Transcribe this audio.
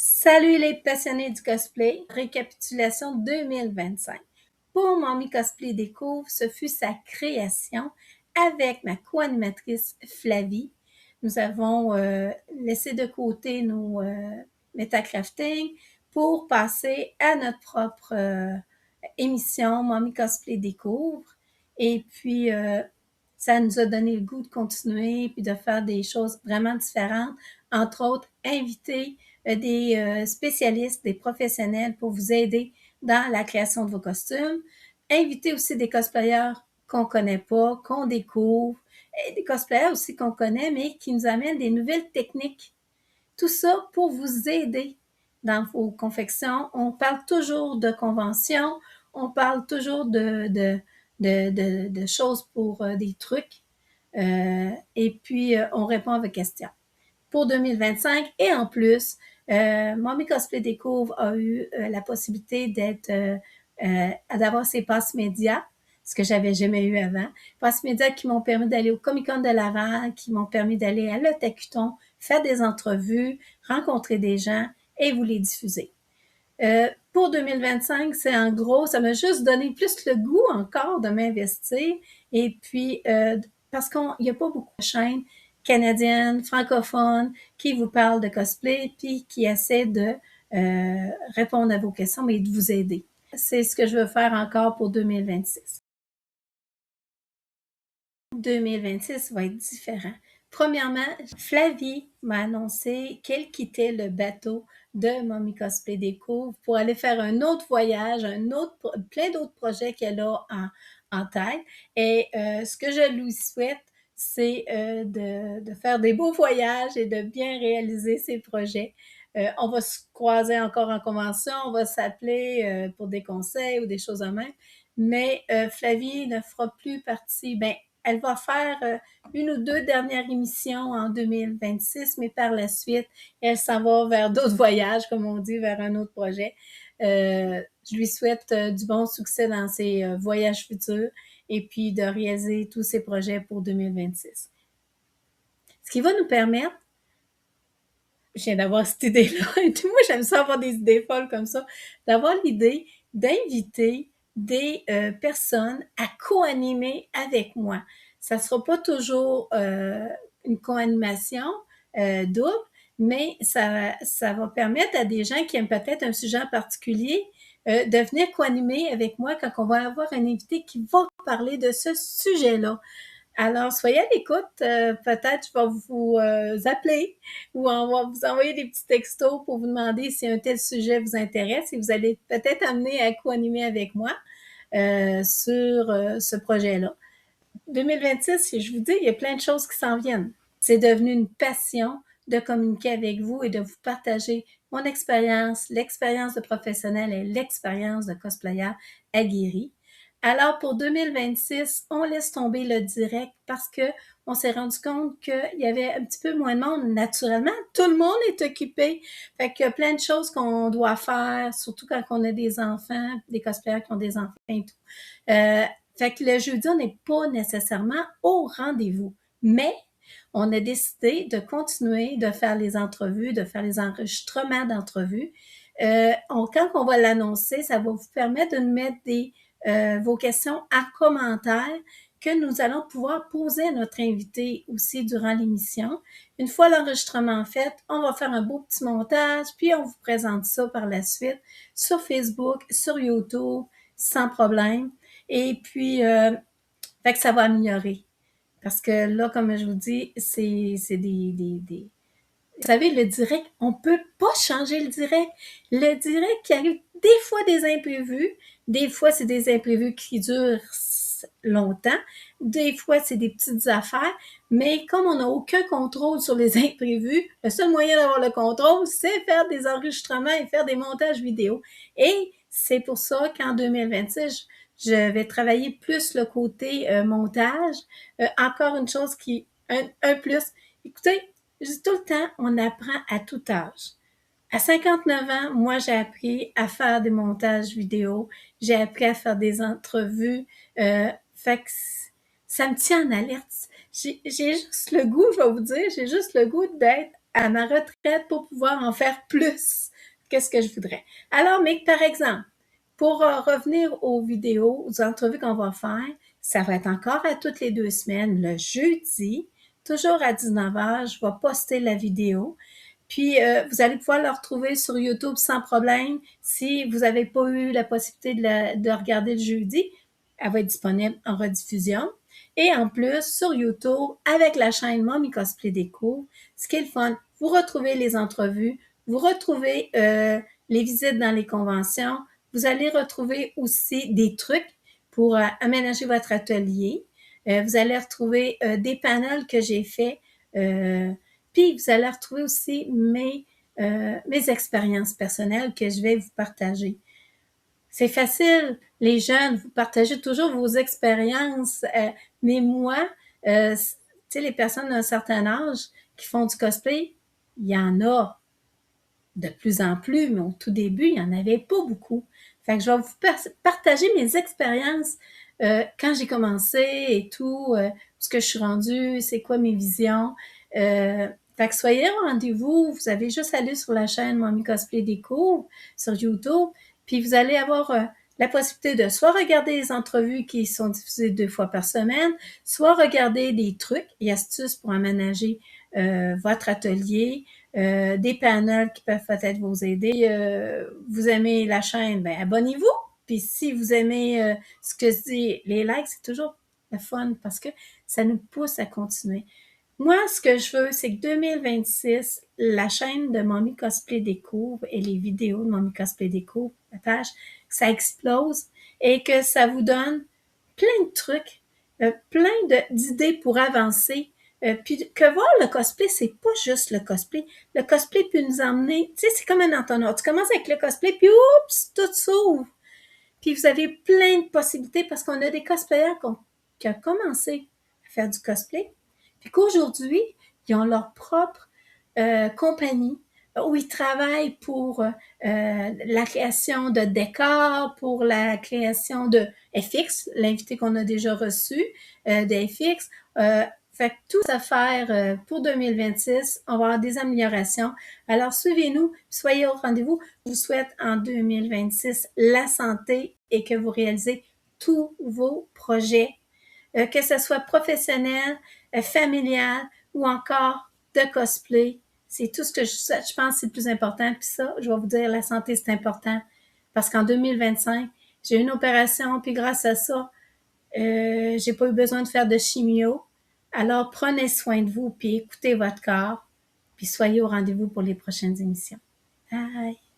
Salut les passionnés du cosplay, récapitulation 2025. Pour Mommy Cosplay Découvre, ce fut sa création avec ma co-animatrice Flavie. Nous avons laissé de côté nos metacrafting pour passer à notre propre émission Mommy Cosplay Découvre. Et puis, ça nous a donné le goût de continuer puis de faire des choses vraiment différentes, entre autres inviter des spécialistes, des professionnels pour vous aider dans la création de vos costumes. Inviter aussi des cosplayers qu'on connaît pas, qu'on découvre, et des cosplayers aussi qu'on connaît, mais qui nous amènent des nouvelles techniques. Tout ça pour vous aider dans vos confections. On parle toujours de conventions, on parle toujours de choses pour des trucs, et puis on répond à vos questions pour 2025. Et en plus, Mommy Cosplay Découvre a eu la possibilité d'avoir ses passes médias, ce que j'avais jamais eu avant. Passes médias qui m'ont permis d'aller au Comic-Con de Laval, qui m'ont permis d'aller à l'Otakuton, faire des entrevues, rencontrer des gens et vous les diffuser. Pour 2025, c'est en gros, ça m'a juste donné plus le goût encore de m'investir. Et puis, parce qu'il n'y a pas beaucoup de chaînes canadiennes, francophones, qui vous parlent de cosplay, puis qui essaient de répondre à vos questions, mais de vous aider. C'est ce que je veux faire encore pour 2026. 2026 va être différent. Premièrement, Flavie m'a annoncé qu'elle quittait le bateau de Mommy Cosplay Découvre pour aller faire un autre voyage, plein d'autres projets qu'elle a en tête. Et ce que je lui souhaite, c'est de faire des beaux voyages et de bien réaliser ses projets. On va se croiser encore en convention, on va s'appeler pour des conseils ou des choses en même. Mais Flavie ne fera plus partie, elle va faire une ou deux dernières émissions en 2026, mais par la suite, elle s'en va vers d'autres voyages, comme on dit, vers un autre projet. Je lui souhaite du bon succès dans ses voyages futurs et puis de réaliser tous ses projets pour 2026. Ce qui va nous permettre, je viens d'avoir cette idée-là, et moi j'aime ça avoir des idées folles comme ça, d'avoir l'idée d'inviter des personnes à co-animer avec moi. Ça ne sera pas toujours une co-animation double, mais ça va permettre à des gens qui aiment peut-être un sujet en particulier de venir co-animer avec moi quand on va avoir un invité qui va parler de ce sujet-là. Alors, soyez à l'écoute. Peut-être je vais vous appeler ou on va vous envoyer des petits textos pour vous demander si un tel sujet vous intéresse et vous allez peut-être amener à co-animer avec moi sur ce projet-là. 2026, je vous dis, il y a plein de choses qui s'en viennent. C'est devenu une passion de communiquer avec vous et de vous partager mon expérience, l'expérience de professionnel et l'expérience de cosplayer aguerri. Alors, pour 2026, on laisse tomber le direct parce que on s'est rendu compte qu'il y avait un petit peu moins de monde. Naturellement, tout le monde est occupé. Fait qu'il y a plein de choses qu'on doit faire, surtout quand on a des enfants, des cosplayers qui ont des enfants et tout. Fait que le jeudi, on n'est pas nécessairement au rendez-vous. Mais on a décidé de continuer de faire les entrevues, de faire les enregistrements d'entrevues. Quand on va l'annoncer, ça va vous permettre de nous mettre vos questions en commentaire que nous allons pouvoir poser à notre invité aussi durant l'émission. Une fois l'enregistrement fait, on va faire un beau petit montage, puis on vous présente ça par la suite sur Facebook, sur YouTube, sans problème. Et puis, fait que ça va améliorer. Parce que là, comme je vous dis, c'est Vous savez, le direct, on peut pas changer le direct. Le direct qui arrive des fois des imprévus, des fois c'est des imprévus qui durent longtemps, des fois c'est des petites affaires, mais comme on n'a aucun contrôle sur les imprévus, le seul moyen d'avoir le contrôle, c'est faire des enregistrements et faire des montages vidéo. Et c'est pour ça qu'en 2026, je vais travailler plus le côté montage. Encore une chose un plus. Écoutez, je dis tout le temps, on apprend à tout âge. À 59 ans, moi, j'ai appris à faire des montages vidéo, j'ai appris à faire des entrevues. Fait que ça me tient en alerte. J'ai juste le goût, je vais vous dire, j'ai juste le goût d'être à ma retraite pour pouvoir en faire plus que ce que je voudrais. Alors, mais par exemple, pour revenir aux vidéos, aux entrevues qu'on va faire, ça va être encore à toutes les 2 semaines, le jeudi, toujours à 19h, je vais poster la vidéo. Puis, vous allez pouvoir le retrouver sur YouTube sans problème. Si vous n'avez pas eu la possibilité de regarder le jeudi, elle va être disponible en rediffusion. Et en plus, sur YouTube, avec la chaîne Mommy Cosplay Déco, ce qui est le fun, vous retrouvez les entrevues, vous retrouvez les visites dans les conventions, vous allez retrouver aussi des trucs pour aménager votre atelier. Vous allez retrouver des panels que j'ai faits. Puis vous allez retrouver aussi mes expériences personnelles que je vais vous partager. C'est facile, les jeunes, vous partagez toujours vos expériences, mais moi, tu sais, les personnes d'un certain âge qui font du cosplay, il y en a de plus en plus, mais au tout début, il n'y en avait pas beaucoup. Fait que je vais vous partager mes expériences quand j'ai commencé et tout, où ce que je suis rendue, c'est quoi mes visions. Fait que soyez au rendez-vous, vous avez juste à aller sur la chaîne Mommy Cosplay Déco sur YouTube, puis vous allez avoir la possibilité de soit regarder les entrevues qui sont diffusées 2 fois par semaine, soit regarder des trucs et astuces pour aménager votre atelier, des panels qui peuvent peut-être vous aider. Vous aimez la chaîne, ben abonnez-vous. Puis si vous aimez ce que je dis, les likes, c'est toujours le fun parce que ça nous pousse à continuer. Moi, ce que je veux, c'est que 2026, la chaîne de Mommy Cosplay Découvre et les vidéos de Mommy Cosplay Découvre, la page, ça explose et que ça vous donne plein de trucs, plein d'idées pour avancer. Puis que voir le cosplay, c'est pas juste le cosplay. Le cosplay peut nous emmener, tu sais, c'est comme un entonnoir. Tu commences avec le cosplay, puis oups, tout s'ouvre. Puis vous avez plein de possibilités parce qu'on a des cosplayers qui ont commencé à faire du cosplay, puis qu'aujourd'hui, ils ont leur propre compagnie où ils travaillent pour la création de décors, pour la création de FX, l'invité qu'on a déjà reçu, de FX. Fait que tout à faire pour 2026, on va avoir des améliorations. Alors, suivez-nous, soyez au rendez-vous. Je vous souhaite en 2026 la santé et que vous réalisez tous vos projets, que ce soit professionnel, familial ou encore de cosplay. C'est tout ce que je pense que c'est le plus important. Puis ça, je vais vous dire, la santé, c'est important. Parce qu'en 2025, j'ai eu une opération, puis grâce à ça, j'ai pas eu besoin de faire de chimio. Alors, prenez soin de vous, puis écoutez votre corps, puis soyez au rendez-vous pour les prochaines émissions. Bye!